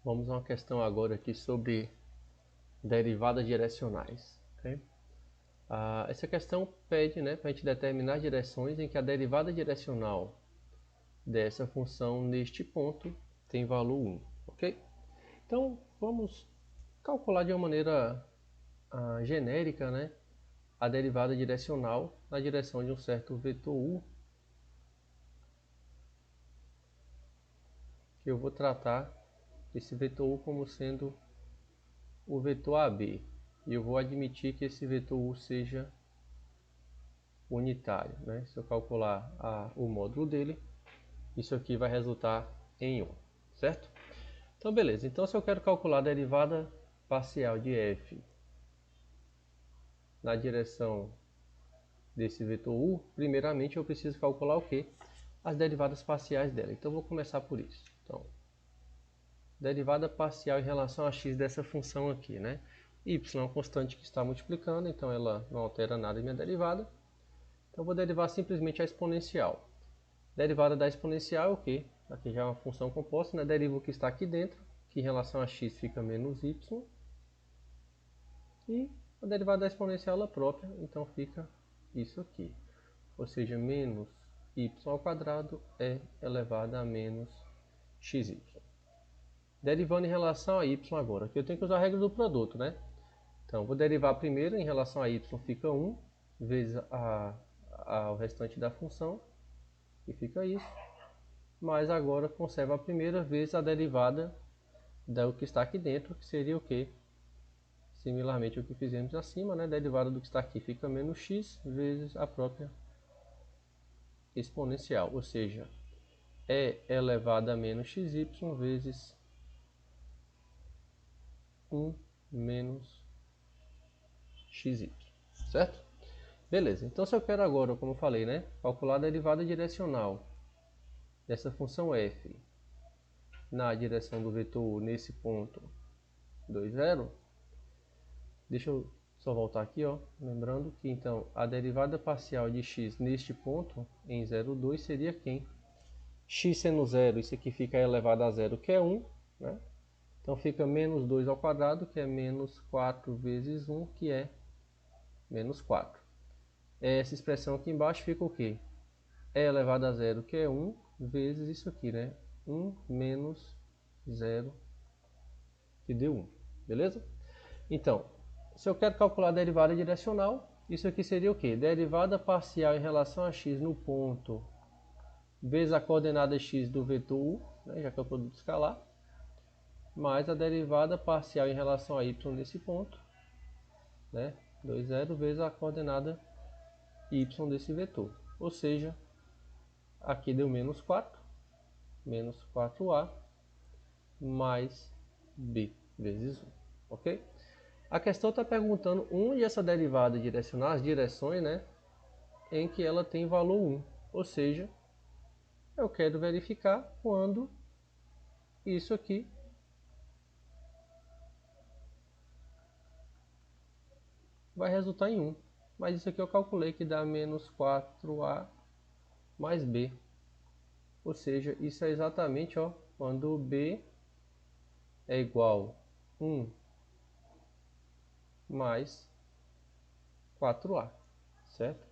Vamos a uma questão agora aqui sobre derivadas direcionais. Okay? Essa questão pede para a gente determinar direções em que a derivada direcional dessa função neste ponto tem valor 1. Okay? Então vamos calcular de uma maneira genérica a derivada direcional na direção de um certo vetor u, que eu vou tratar esse vetor u como sendo o vetor AB. E eu vou admitir que esse vetor u seja unitário. Se eu calcular o módulo dele, isso aqui vai resultar em 1, certo? Então beleza, então se eu quero calcular a derivada parcial de f na direção desse vetor u, primeiramente eu preciso calcular o quê? As derivadas parciais dela. Então eu vou começar por isso. Então, derivada parcial em relação a x dessa função aqui, y é uma constante que está multiplicando, então ela não altera nada em minha derivada. Então eu vou derivar simplesmente a exponencial. Derivada da exponencial é o quê? Aqui já é uma função composta, deriva o que está aqui dentro, que em relação a x fica menos y. E a derivada da exponencial ela própria, então fica isso aqui. Ou seja, menos y ao quadrado é elevado a menos xy. Derivando em relação a y agora, aqui eu tenho que usar a regra do produto, Então, vou derivar primeiro em relação a y, fica 1, vezes o restante da função, que fica isso. Mas agora conserva a primeira vez a derivada do que está aqui dentro, que seria o quê? Similarmente ao que fizemos acima, derivada do que está aqui fica menos x vezes a própria exponencial, ou seja, é elevado a menos xy vezes 1 menos xy, certo? Beleza, então se eu quero agora, como eu falei, calcular a derivada direcional dessa função f na direção do vetor u nesse ponto 2, 0, deixa eu só voltar aqui, lembrando que então a derivada parcial de x neste ponto em 0, 2 seria quem? X sendo 0, isso aqui fica elevado a 0, que é 1, Então fica menos 2 ao quadrado, que é menos 4 vezes 1, que é menos 4. Essa expressão aqui embaixo fica o quê? E elevado a 0, que é 1, vezes isso aqui, 1 menos 0, que deu 1. Beleza? Então, se eu quero calcular a derivada direcional, isso aqui seria o quê? Derivada parcial em relação a x no ponto vezes a coordenada x do vetor u, já que é o produto escalar, mais a derivada parcial em relação a y nesse ponto, 2, 0, vezes a coordenada y desse vetor. Ou seja, aqui deu menos 4, menos 4a, mais b vezes 1, ok? A questão está perguntando onde essa derivada direcional, as direções, em que ela tem valor 1. Ou seja, eu quero verificar quando isso aqui vai resultar em 1. Mas isso aqui eu calculei que dá menos 4a mais b. Ou seja, isso é exatamente quando b é igual a 1 mais 4a, certo?